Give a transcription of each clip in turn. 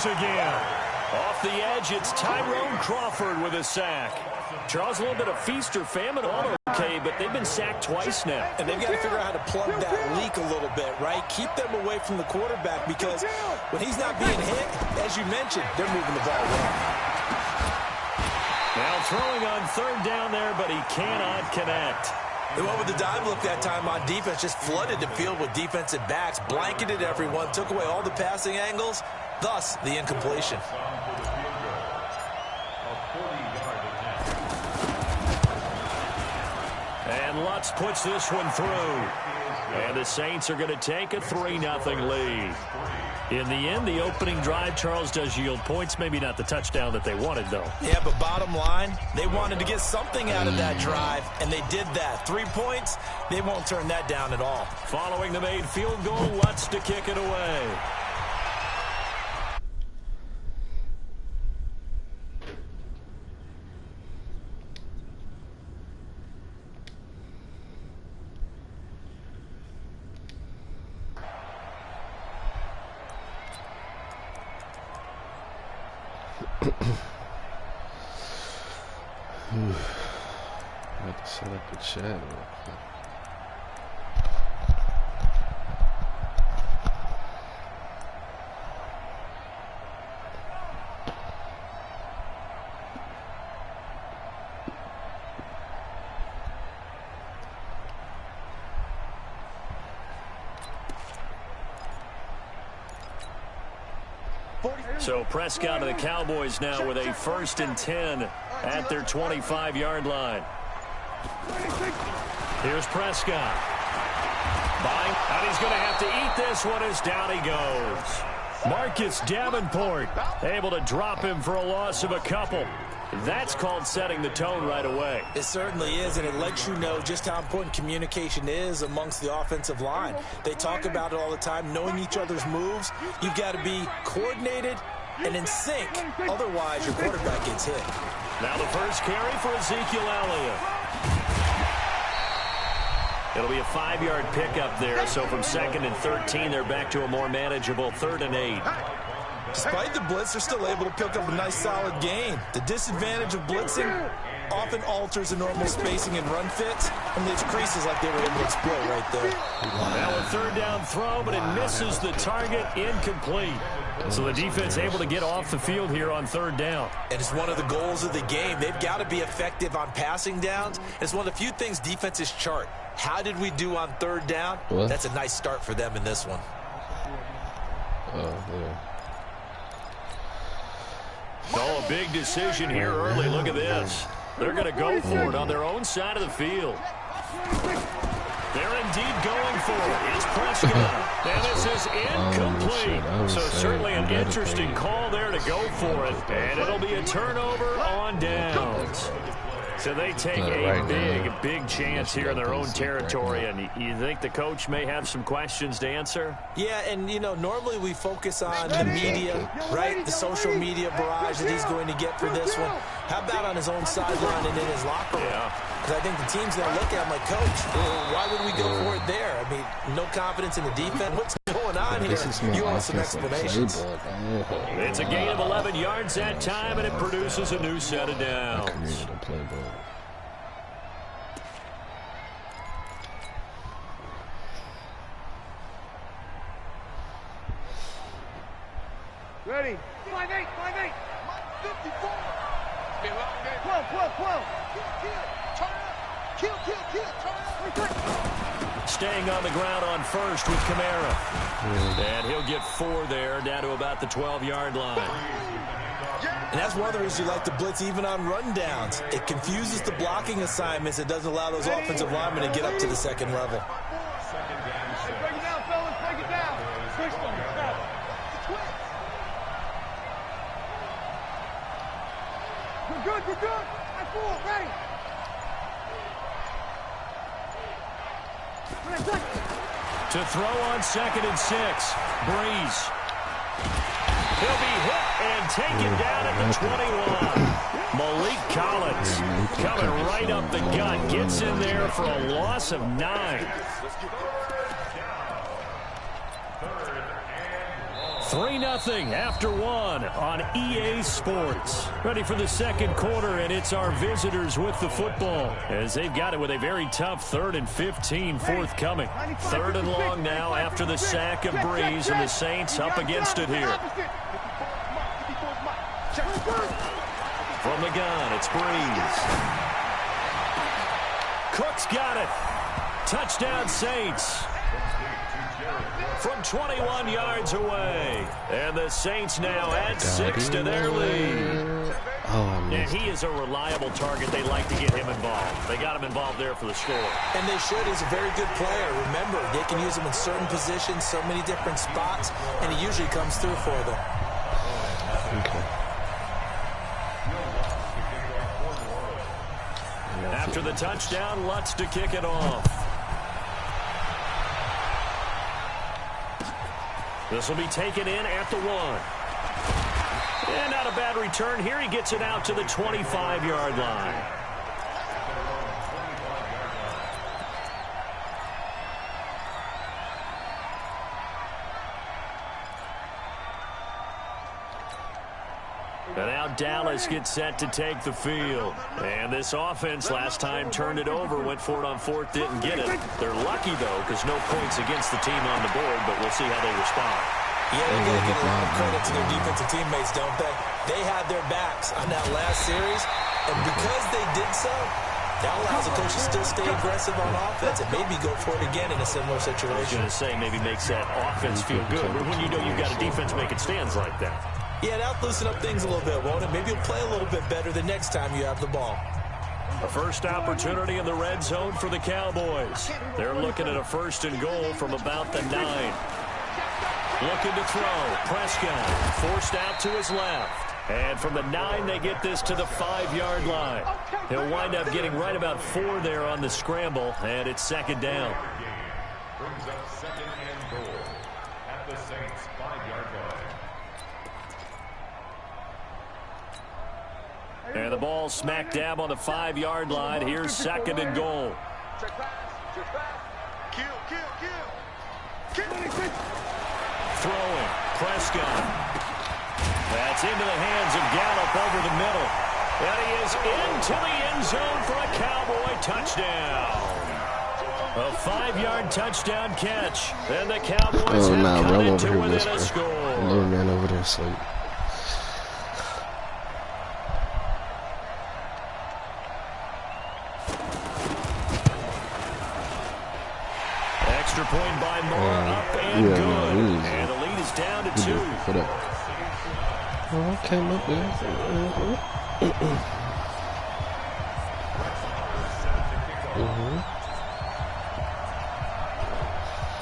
once again. Off the edge, it's Tyrone Crawford with a sack. Charles, a little bit of feast or famine on okay, but they've been sacked twice now. And they've got to figure out how to plug that leak a little bit, right? Keep them away from the quarterback because when he's not being hit, as you mentioned, they're moving the ball well. Now throwing on third down there, but he cannot connect. They went with the dive look that time on defense, just flooded the field with defensive backs, blanketed everyone, took away all the passing angles, thus the incompletion. And Lutz puts this one through. And the Saints are going to take a 3-0 lead. In the end, the opening drive, Charles, does yield points. Maybe not the touchdown that they wanted, though. Yeah, but bottom line, they wanted to get something out of that drive, and they did that. 3 points, they won't turn that down at all. Following the made field goal, Lutz to kick it away. I have to set up the chat real quick. So Prescott of the Cowboys now with a 1st and 10 at their 25-yard line. Here's Prescott. And he's going to have to eat this one as down he goes. Marcus Davenport able to drop him for a loss of a couple. That's called setting the tone right away. It certainly is, and it lets you know just how important communication is amongst the offensive line. They talk about it all the time, knowing each other's moves. You've got to be coordinated and in sync. Otherwise, your quarterback gets hit. Now the first carry for Ezekiel Elliott. It'll be a 5-yard pickup there, so from 2nd and 13, they're back to a more manageable 3rd and 8. Despite the blitz, they're still able to pick up a nice, solid gain. The disadvantage of blitzing often alters the normal spacing and run fits, and leaves creases like they were able to exploit right there. Now a 3rd down throw, but it misses the target, incomplete. So the defense able to get off the field here on 3rd down. And it's one of the goals of the game. They've got to be effective on passing downs. It's one of the few things defenses chart. How did we do on 3rd down? What? That's a nice start for them in this one. Oh, yeah. Oh, a big decision here early. Look at this. They're going to go for it on their own side of the field. They're indeed going for it. It's Prescott. And this is incomplete. So certainly an interesting call there to go for it. And it'll be a turnover on downs. So they take a big chance here in their own territory. And you think the coach may have some questions to answer? Yeah, and, you know, normally we focus on the media, right? The social media barrage that he's going to get for this one. How about on his own sideline and in his locker room? Because I think the team's going to look at him like, Coach, why would we go for it there? I mean, no confidence in the defense. What's going on here? You want some explanations. It's a gain of 11 yards that time, and it produces a new set of downs. Ready? 5-8, 5-8. 54. 12. Kill, turn up. Staying on the ground on 1st with Kamara. And he'll get 4 there, down to about the 12-yard line. And that's one of the reasons you like to blitz even on rundowns. It confuses the blocking assignments. It doesn't allow those offensive linemen to get up to the 2nd level. Break it down, fellas. Break it down. Push them. You're good. I fool. Ready. To throw on 2nd and 6. Breeze. He'll be hit and taken down at the 21. Malik Collins coming right up the gut. Gets in there for a loss of 9. 3-0 after one on EA Sports. Ready for the second quarter, and it's our visitors with the football as they've got it with a very tough 3rd and 15 forthcoming. 3rd and long now after the sack of Breeze, and the Saints up against it here. From the gun, it's Breeze. Cook's got it. Touchdown Saints. From 21 yards away. And the Saints now add 6 to their lead. And he is a reliable target. They like to get him involved. They got him involved there for the score. And they should. He's a very good player. Remember, they can use him in certain positions, so many different spots, and he usually comes through for them. Okay. After the touchdown, Lutz to kick it off. This will be taken in at the 1. And not a bad return here. He gets it out to the 25-yard line. And now Dallas gets set to take the field. And this offense last time turned it over, went for it on 4th, didn't get it. They're lucky, though, because no points against the team on the board, but we'll see how they respond. Yeah, they're going to get a lot of credit to their defensive teammates, don't they? They had their backs on that last series, and because they did so, that allows the coach to still stay aggressive on offense and maybe go for it again in a similar situation. I was going to say maybe makes that offense feel good, but when you know you've got a defense making stands like that. Yeah, that'll loosen up things a little bit, won't it? Maybe you'll play a little bit better the next time you have the ball. A first opportunity in the red zone for the Cowboys. They're looking at a 1st and goal from about the 9. Looking to throw. Prescott forced out to his left. And from the 9, they get this to the 5-yard line. He'll wind up getting right about 4 there on the scramble, and it's 2nd down. Brings up 2nd and goal at the Saints 5-yard line. And the ball smack dab on the 5-yard line. Here's 2nd and goal. Throwing. Prescott. That's into the hands of Gallup over the middle. And he is into the end zone for a Cowboy touchdown. A 5-yard touchdown catch. And the Cowboys have cut it to within a score. Little man over there asleep. Extra point by Moore, up and good. And the lead is down to 2. Oh, I came up there.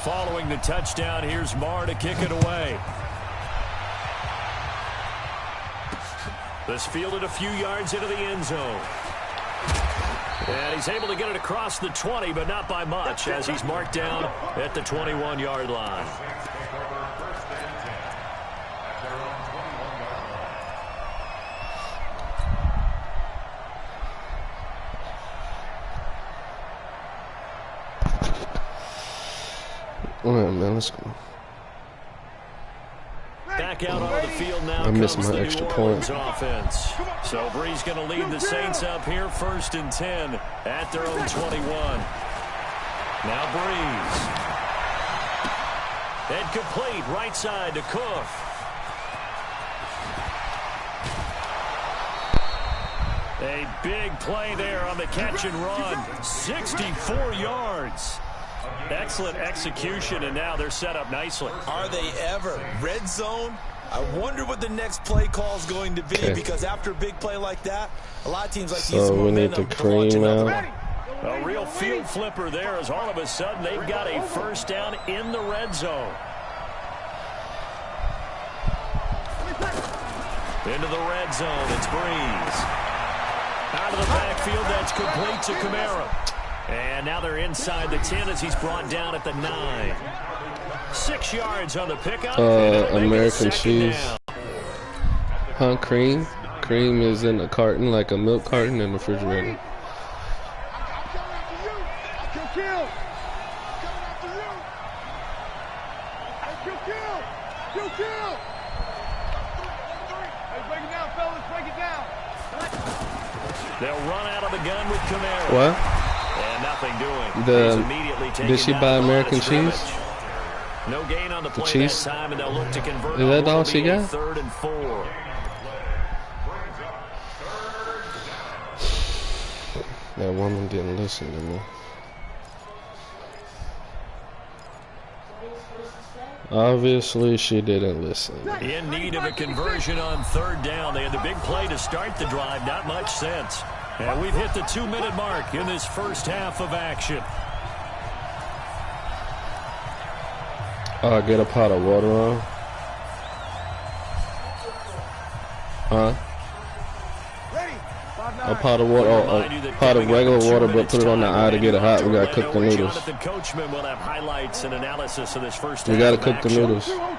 Following the touchdown, here's Moore to kick it away. This fielded a few yards into the end zone. And he's able to get it across the 20, but not by much, as he's marked down at the 21-yard line. All right, man, let's go. Back out on the field now. I missed my extra point. Offense. So Breeze going to lead the Saints up here 1st and 10 at their own 21. Now Breeze. And complete right side to Cook. A big play there on the catch and run. 64 yards. Excellent execution, and now they're set up nicely. Are they ever? Red zone? I wonder what the next play call is going to be, because after a big play like that, a lot of teams like to use the momentum to launch another one. A real field flipper there, as all of a sudden they've got a 1st down in the red zone. Into the red zone, it's Breeze. Out of the backfield, that's complete to Kamara. And now they're inside the 10 as he's brought down at the 9. 6 yards on the pickup. American cheese. Huh, cream? Cream is in a carton, like a milk carton in the refrigerator. Kill, kill. Hey, break it down, fellas. Break it down. They'll run out of the gun with Kamara. What? And nothing doing. Immediately Did she buy American cheese? No gain on the play cheese? that time, and they'll look to convert. Is that all she got? 3rd and 4. That woman didn't listen to me. Obviously, she didn't listen. In need of a conversion on 3rd down. They had the big play to start the drive. Not much sense. And we've hit the 2-minute mark in this first half of action. Get a pot of water on. Huh? A pot of water, a pot of regular water, but put it on the eye to get it hot. We gotta cook the noodles. The coachman will have highlights and analysis of this first. We gotta cook the noodles. Bravo.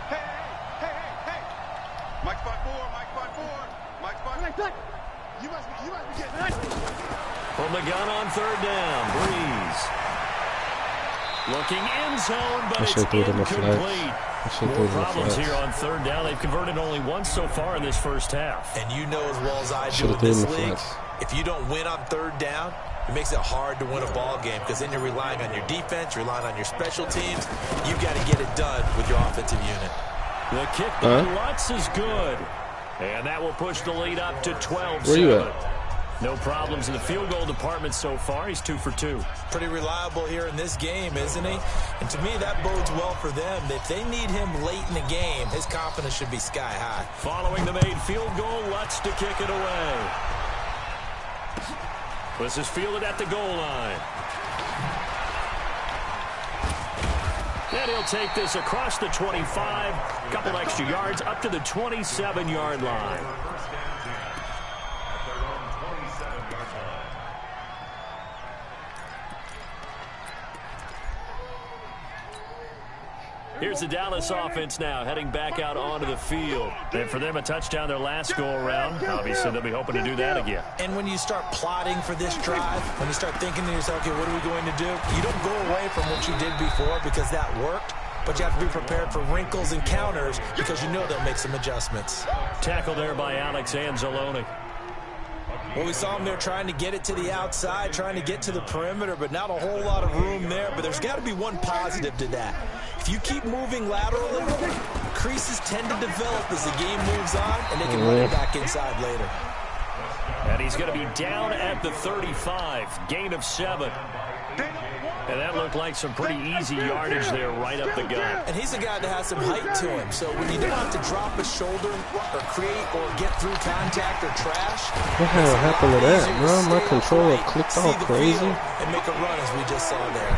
Hey. Mike spot 4. Mike spot. You must be getting that. From the gun on 3rd down, Breeze. Looking end zone, but it's incomplete. More problems here on 3rd down. They've converted only once so far in this first half. And you know as well as I do in this league, if you don't win on 3rd down, it makes it hard to win a ball game because then you're relying on your defense, you're relying on your special teams. You've got to get it done with your offensive unit. The kick by Lutz is good. And that will push the lead up to 12-7. Where you at? No problems in the field goal department so far. He's 2 for 2. Pretty reliable here in this game, isn't he? And to me, that bodes well for them. If they need him late in the game, his confidence should be sky high. Following the made field goal, Lutz to kick it away. This is fielded at the goal line. And he'll take this across the 25. Couple extra yards up to the 27-yard line. Here's the Dallas offense now, heading back out onto the field. And for them, a touchdown their last go-around. Obviously, they'll be hoping to do that again. And when you start plotting for this drive, when you start thinking to yourself, okay, what are we going to do? You don't go away from what you did before because that worked, but you have to be prepared for wrinkles and counters because you know they'll make some adjustments. Tackle there by Alex Anzalone. Well, we saw him there trying to get it to the outside, trying to get to the perimeter, but not a whole lot of room there. But there's got to be one positive to that. If you keep moving laterally, creases tend to develop as the game moves on, and they can run it back inside later. And he's going to be down at the 35, gain of 7. And that looked like some pretty easy yardage there right up the gut. And he's a guy that has some height to him. So when you don't have to drop a shoulder or create or get through contact or trash. What the hell happened to that, bro? My controller clicked all crazy. And make a run as we just saw there.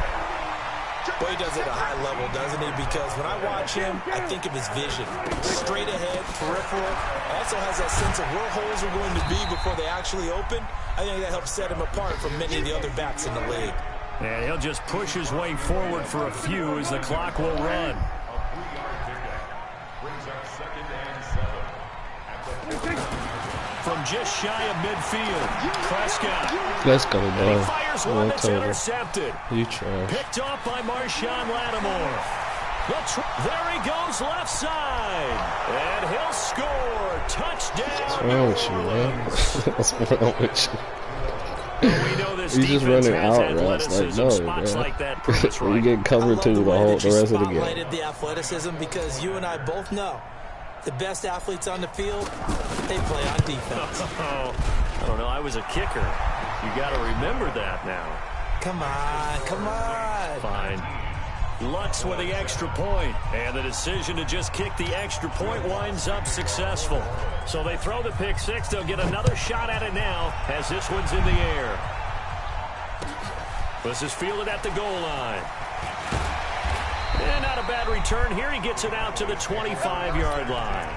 Boy, he does it at a high level, doesn't he? Because when I watch him, I think of his vision. Straight ahead, peripheral. Also has that sense of where holes are going to be before they actually open. I think that helps set him apart from many of the other backs in the league. And he'll just push his way forward for a few as the clock will run. From just shy of midfield, Prescott. Let's go, bro. He fires one that's intercepted. You trash. Picked off by Marshawn Lattimore. There he goes left side. And he'll score. Touchdown. What's wrong with you, man? What's wrong with you? We know this He's just running out routes like no, man. Like that you get covered to the rest of the game. I the athleticism because you and I both know the best athletes on the field, they play on defense. I don't know. I was a kicker. You got to remember that now. Come on. Fine. Lutz with the extra point, and the decision to just kick the extra point winds up successful. So they throw the pick six. They'll get another shot at it now as this one's in the air. This is fielded at the goal line. And not a bad return here. He gets it out to the 25-yard line.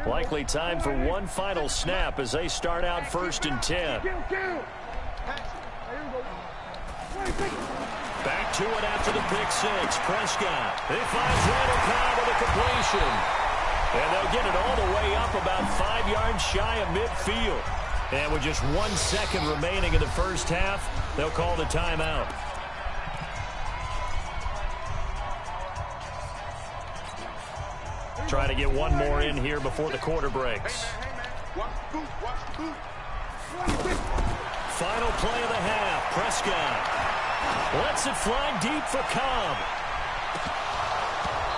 Likely time for one final snap as they start out 1st and 10. to it after the pick six. Prescott. He finds Randall Cobb with a completion. And they'll get it all the way up about 5 yards shy of midfield. And with just 1 second remaining in the first half, they'll call the timeout. Trying to get one more in here before the quarter breaks. Final play of the half. Prescott lets it fly deep for Cobb.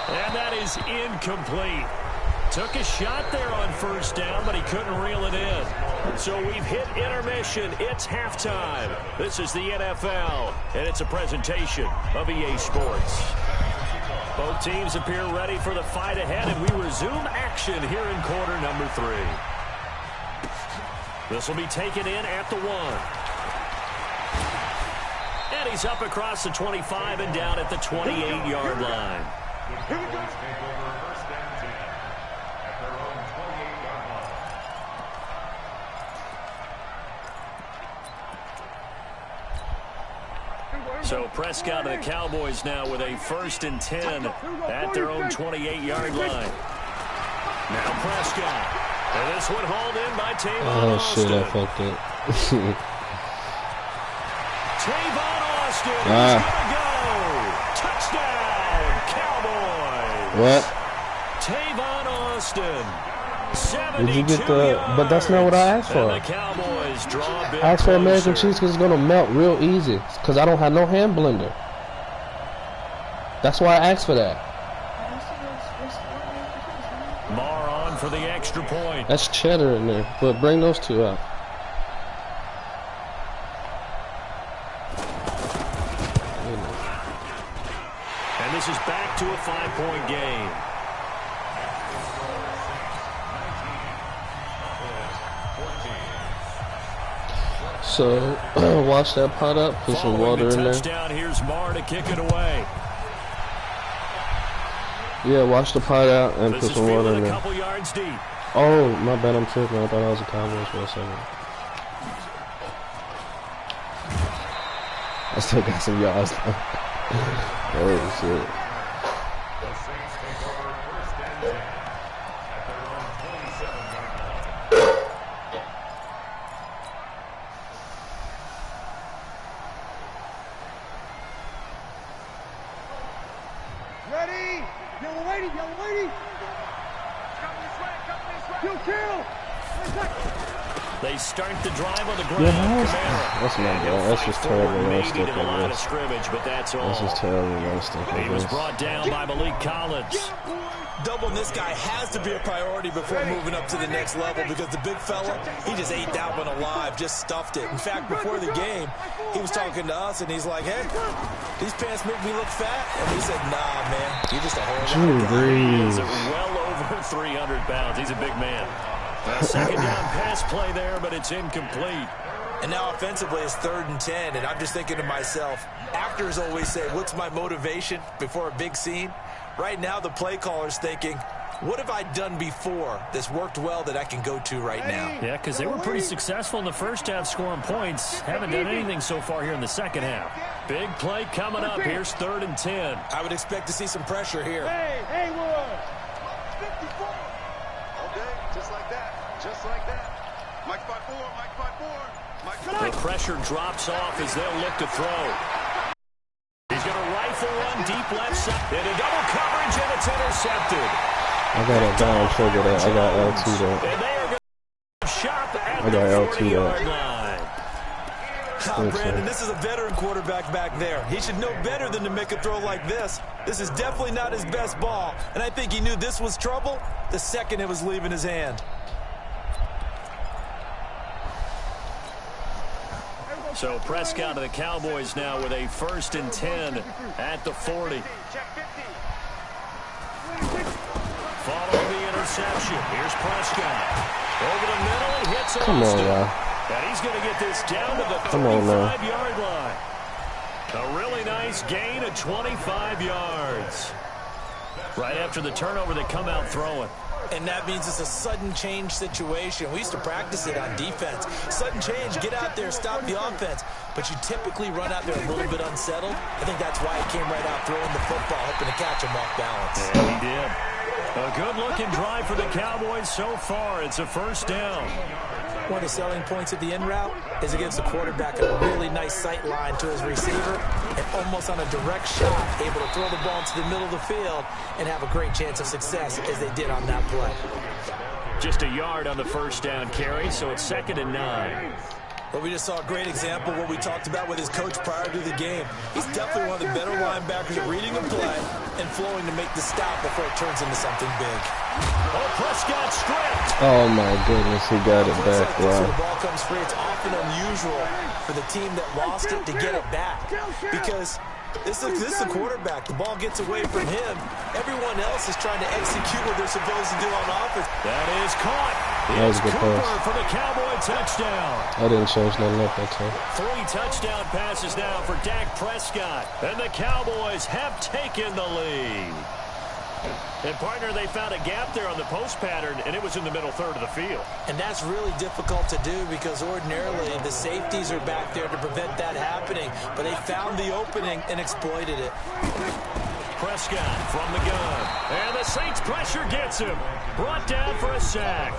And that is incomplete. Took a shot there on first down, but he couldn't reel it in. So we've hit intermission. It's halftime. This is the NFL, and it's a presentation of EA Sports. Both teams appear ready for the fight ahead, and we resume action here in quarter number 3. This will be taken in at the 1. And he's up across the 25 and down at the 28-yard line. Here we go. Take over first and 10 at their own 28-yard line. So Prescott and the Cowboys now with a 1st and 10 at their own 28-yard line. Now Prescott. And this one hauled in by Tavon Austin. Oh, shit, I fucked it. Tavon Austin is going to go. Touchdown, Cowboys. What? Tavon Austin. 72 Did you get the... But that's not what I asked for. And the Cowboys draw a bit I asked for American closer. cheese because it's going to melt real easy. Because I don't have no hand blender. That's why I asked for that. Marr on for the extra point. That's cheddar in there. But bring those two out. And this is back to a 5-point game. So, wash that pot up, put some water in there. Touchdown, here's Marr to kick it away. Yeah, wash the pot out and This put is some water in a there. couple yards deep. Oh, my bad, I'm tripping. I thought I was a Cowboys for a second. I still got some yards though. Oh, shit. The Saints take over first and 10 at their own 27-yard line. Ready? Young lady, young lady. Come this way, come this way. Kill. They start the drive on the ground. Yeah, Kamara. that's not bad. That's just terrible Maybe roasting to the line like of this. scrimmage, but that's all. That's just terrible roasting He like was this. brought down by Malik Collins. Doubling this guy has to be a priority before moving up to the next level because the big fella, he just ate that one alive, just stuffed it. In fact, before the game, he was talking to us, and he's like, hey, these pants make me look fat. And we said, nah, man, you're just a whole Drew lot of guy. He's Brees. well over 300 pounds. He's a big man. Second down pass play there, but it's incomplete. And now offensively, it's 3rd and 10, and I'm just thinking to myself, actors always say, what's my motivation before a big scene? Right now, the play caller's thinking, what have I done before that's worked well that I can go to right now? Yeah, because they were pretty successful in the first half scoring points. Haven't done anything so far here in the second half. Big play coming up. Here's 3rd and 10. I would expect to see some pressure here. Hey, Wood. 54. Okay, just like that. Just like that. Mike 5-4, Mike 5-4. Mike 5-4. The pressure drops off as they'll look to throw. He's going to rifle one deep left side. Into double coverage, and it's intercepted. I got a down trigger that. I got L2 that. And they are going to shop at I got the L2 40-yard that. line. Oh, Brandon, this is a veteran quarterback back there. He should know better than to make a throw like this. This is definitely not his best ball. And I think he knew this was trouble the second it was leaving his hand. So Prescott of the Cowboys now with a 1st and 10 at the 40. Following the interception, here's Prescott. Over the middle, he hits Come on, Austin. y'all. And he's going to get this down to the Come on, now. 35-yard line. A really nice gain of 25 yards. Right after the turnover, they come out throwing. And that means it's a sudden change situation. We used to practice it on defense. Sudden change, get out there, stop the offense. But you typically run out there a little bit unsettled. I think that's why he came right out throwing the football, hoping to catch him off balance. Yeah, he did. A good-looking drive for the Cowboys so far. It's a first down. One of the selling points of the in route is it gives the quarterback a really nice sight line to his receiver and almost on a direct shot able to throw the ball into the middle of the field and have a great chance of success as they did on that play. Just a yard on the first down carry, so it's 2nd and 9. Well, we just saw a great example of what we talked about with his coach prior to the game. He's definitely one of the better linebackers at reading the play and flowing to make the stop before it turns into something big. Oh, Prescott stripped. Oh my goodness, he got it back. When the Wow. ball comes free, it's often unusual for the team that lost it to get it back because this is the quarterback. The ball gets away from him. Everyone else is trying to execute what they're supposed to do on offense. That is caught. That was a good Cooper pass. for the Cowboy touchdown. I didn't change nothing up that time. 3 touchdown passes now for Dak Prescott. And the Cowboys have taken the lead. And, partner, they found a gap there on the post pattern, and it was in the middle third of the field. And that's really difficult to do because ordinarily the safeties are back there to prevent that happening. But they found the opening and exploited it. Prescott from the gun. And the Saints pressure gets him. Brought down for a sack.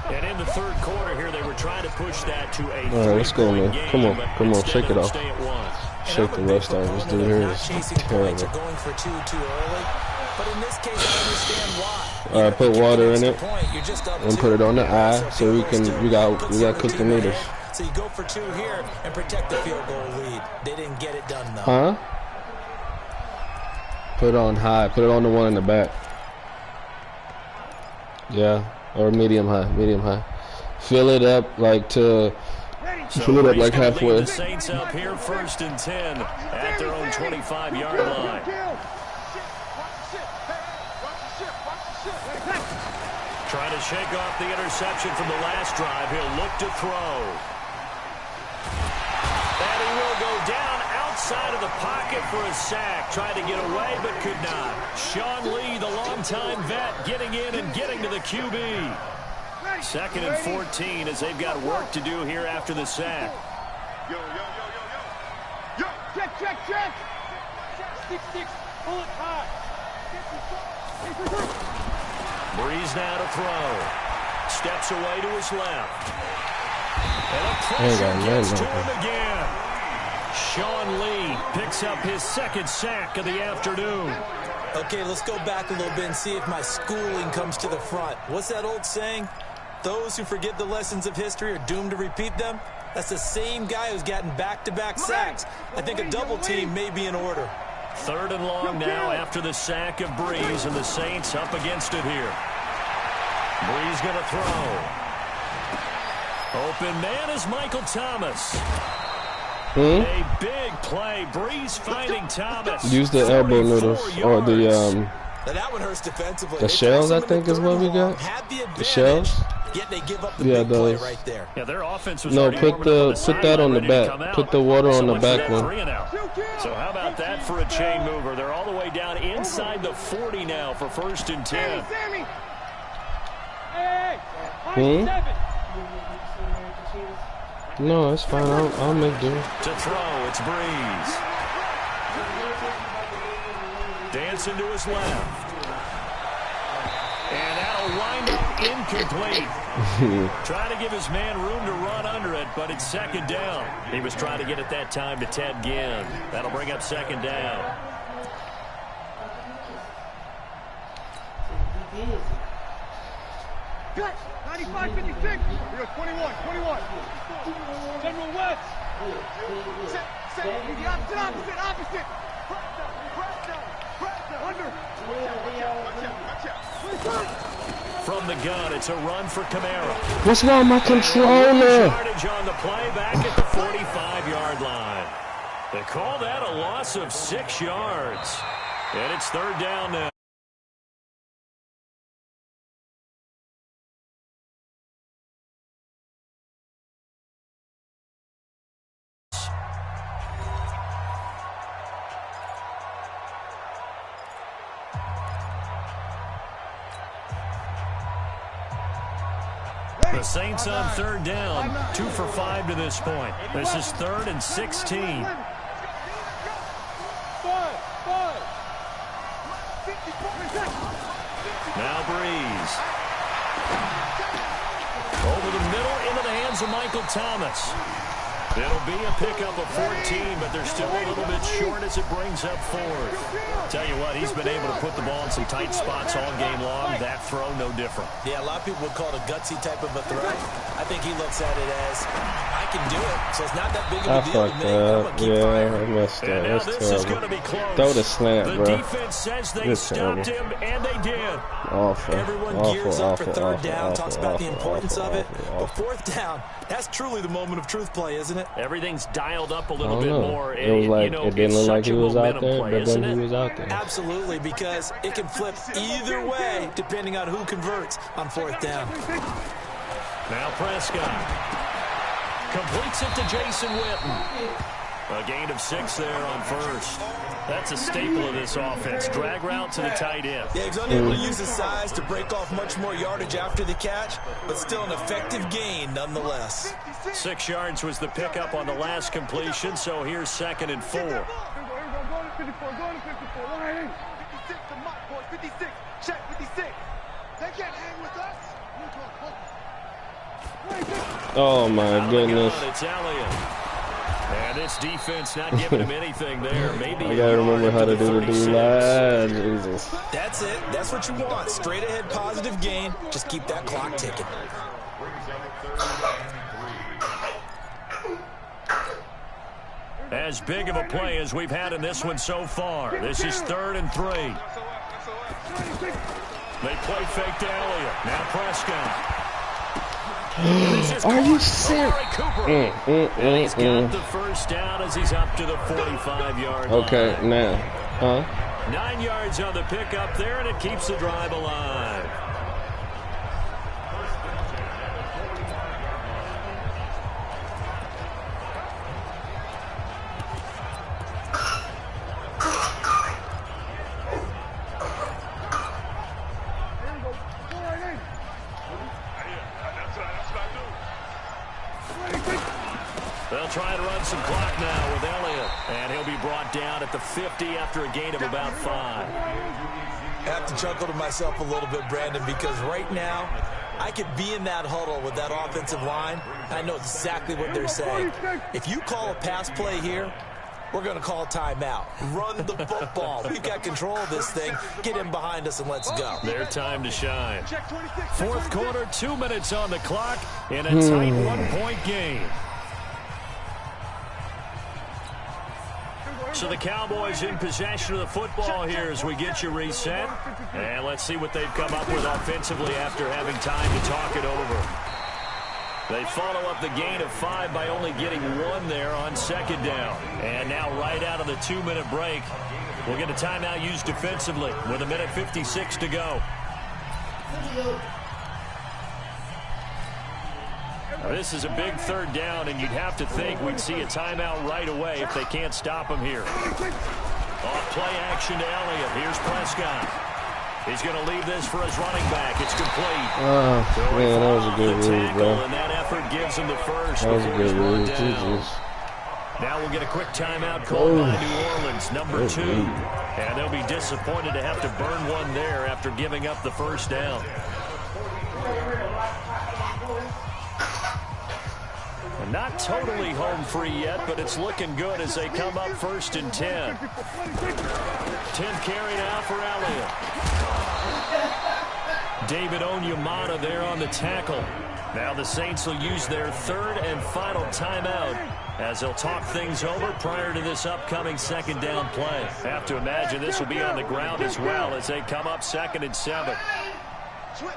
And in the third quarter here, they were trying to push that to a All right, let's go, man. game, Come on, but come on, instead shake it it'll off. stay at 1. Shake the rust out. This dude here is terrible. Going for two too early. But in this case, I understand why. All right, put water in it You're just up and two. put it on the eye so we got cook the noodles. So you go for 2 here and protect the field goal lead. They didn't get it done though. Huh? Put it on high. Put it on the one in the back. Yeah, or medium high. Fill it up like to. Fill it up like halfway. The Saints up here 1st and 10 at their own 25-yard line. Trying to shake off the interception from the last drive. He'll look to throw. And he will go down outside of the pocket for a sack. Tried to get away, but could not. Sean Lee, the longtime vet, getting in and getting to the QB. 2nd and 14 as they've got work to do here after the sack. Yo, yo, yo, yo, yo. Yo, check. 6-6, pull it high. Breeze now to throw. Steps away to his left. And a Ain't pressure got gets to nothing. him again. Sean Lee picks up his 2nd sack of the afternoon. Okay, let's go back a little bit and see if my schooling comes to the front. What's that old saying? Those who forget the lessons of history are doomed to repeat them. That's the same guy who's gotten back-to-back sacks. I think a double team may be in order. 3rd and long now after the sack of Breeze, and the Saints up against it here. Breeze going to throw. Open man is Michael Thomas. A big play. Breeze finding Thomas. Use the elbow 44 noodles or the Now that one hurts defensively. The They shells, press I him in think, the is what we third and long, got. had the advantage, shells? Yet they give up the Yeah, big play those. right there. Yeah, their offense was No, already put warming up put that on the sideline, ready to come back. out. Put the water on So the much for back that one. 3 and out. So how about that for a chain mover? They're all the way down inside the 40 now for 1st and 10. Sammy. Hey, Hmm? No, it's fine. I'll make do. To throw, it's Breeze. Dancing to his left. And that'll wind up incomplete. Trying to give his man room to run under it, but it's 2nd down. He was trying to get it that time to Ted Ginn. That'll bring up 2nd down. Cut. 95-56. We got 21. General West. Set. The opposite. Press down. Under. Watch out. From the gun, it's a run for Kamara. What's wrong with my controller? Yardage on the play back at the 45-yard line. They call that a loss of 6 yards. And it's 3rd down now. The Saints on third down, 2 for 5 to this point. This is 3rd and 16. Now Breeze. Over the middle into the hands of Michael Thomas. It'll be a pickup of 14, but they're still a little bit short as it brings up 4th. Tell you what, he's been able to put the ball in some tight spots all game long. That throw, no different. Yeah, a lot of people would call it a gutsy type of a throw. I think he looks at it as, I can do it, so it's not that big of a deal to me. I'm going to keep firing. I messed up. And now That's this is going terrible. to be close. Throw the slant, the bro. defense says they stopped him, and they did. Awful. Everyone gears up for third down, talks about the importance of it. But fourth down, that's truly the moment of truth play, isn't it? Everything's dialed up a I little don't bit know. more. It was like, it didn't look like he was out there, play, but isn't then he it? was out there. Absolutely, because it can flip either way depending on who converts on fourth down. Now Prescott completes it to Jason Witten. A gain of 6 there on first. That's a staple of this offense. Drag route to the tight end. Yeah, he's unable to use his size to break off much more yardage after the catch, but still an effective gain nonetheless. 6 yards was the pickup on the last completion, so here's 2nd and 4. 56 to Mike, boys. 56. Check 56. They can't hang with us. Oh my goodness. It's Elliott. And this defense not giving him anything there. Maybe I gotta remember how to do the D-line. Jesus. That's it. That's what you want. Straight ahead positive gain. Just keep that clock ticking. As big of a play as we've had in this one so far. This is 3rd and 3. They play fake to Elliott. Now Prescott. Are you serious? And he's got the first down as he's up to the 45-yard line. Okay, now. Huh? 9 yards on the pickup there, and it keeps the drive alive. They'll try to run some clock now with Elliott. And he'll be brought down at the 50 after a gain of about 5. I have to chuckle to myself a little bit, Brandon, because right now I could be in that huddle with that offensive line. I know exactly what they're saying. If you call a pass play here, we're going to call timeout. Run the football. We've got control of this thing. Get in behind us and let's go. Their time to shine. 4th quarter, 2 minutes on the clock in a tight 1-point game. So the Cowboys in possession of the football here as we get you reset. And let's see what they've come up with offensively after having time to talk it over. They follow up the gain of 5 by only getting 1 there on 2nd down. And now right out of the 2-minute break, we'll get a timeout used defensively with 1:56 to go. This is a big 3rd down, and you'd have to think we'd see a timeout right away if they can't stop him here. Off play action to Elliott. Here's Prescott. He's going to leave this for his running back. It's complete. Oh, man, that was a good read, bro. And that effort gives him the first. That was a good read. Jesus. Now we'll get a quick timeout called by New Orleans, number 2. And they'll be disappointed to have to burn one there after giving up the first down. Not totally home free yet, but it's looking good as they come up 1st and 10. 10th carry now for Elliott. David Onyemata there on the tackle. Now the Saints will use their 3rd and final timeout as they'll talk things over prior to this upcoming 2nd down play. Have to imagine this will be on the ground as well as they come up 2nd and 7. Switch.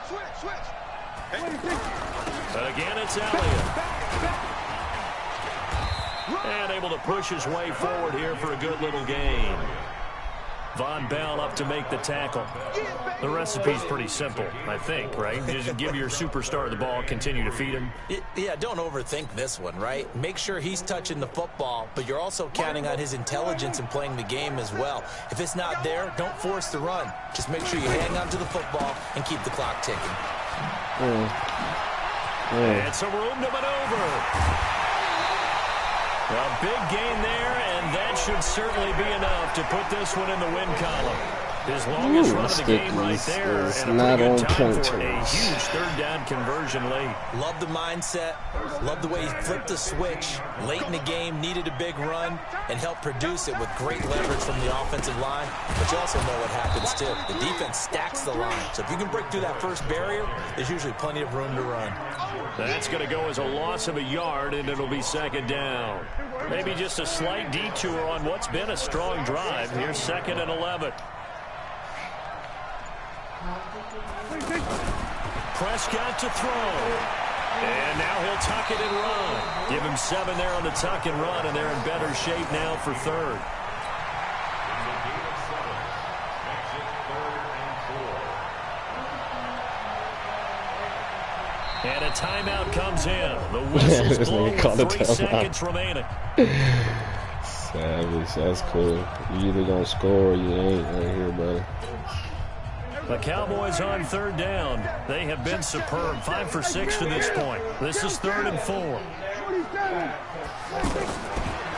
But again, it's Elliott. And able to push his way forward here for a good little gain. Von Bell up to make the tackle. The recipe's pretty simple, I think, right? Just give your superstar the ball, continue to feed him. Yeah, don't overthink this one, right? Make sure he's touching the football, but you're also counting on his intelligence in playing the game as well. If it's not there, don't force the run. Just make sure you hang on to the football and keep the clock ticking. It's a room to maneuver. A big gain there, and that should certainly be enough to put this one in the win column. His longest run of the game right there, and a pretty good time for a huge third down conversion late. Love the mindset. Love the way he flipped the switch late in the game, needed a big run, and helped produce it with great leverage from the offensive line. But you also know what happens, too. The defense stacks the line. So if you can break through that first barrier, there's usually plenty of room to run. That's going to go as a loss of a yard, and it'll be second down. Maybe just a slight detour on what's been a strong drive. Here's 2nd and 11. Prescott to throw. And now he'll tuck it and run. Give him 7 there on the tuck and run, and they're in better shape now for third. And a timeout comes in. The whistle's blown with 3 seconds remaining. Savage, that's cool. You either gonna score or you ain't right here, buddy. The Cowboys on third down. They have been superb. 5 for 6 to this point. This is 3rd and 4.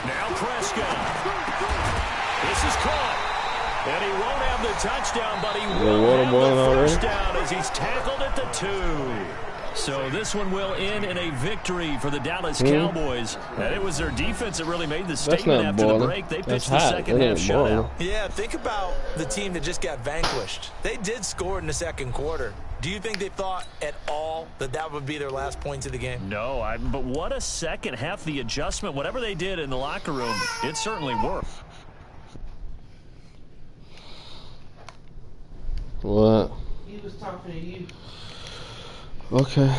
Now Prescott. This is caught. And he won't have the touchdown, but he will have the first down as he's tackled at the 2. So this one will end in a victory for the Dallas Cowboys. And it was their defense that really made the statement after the break. They pitched the second half shutout. Yeah, think about the team that just got vanquished. They did score in the second quarter. Do you think they thought at all that that would be their last points of the game? No, but what a second half. The adjustment, whatever they did in the locker room, it certainly worked. What? He was talking to you. Okay.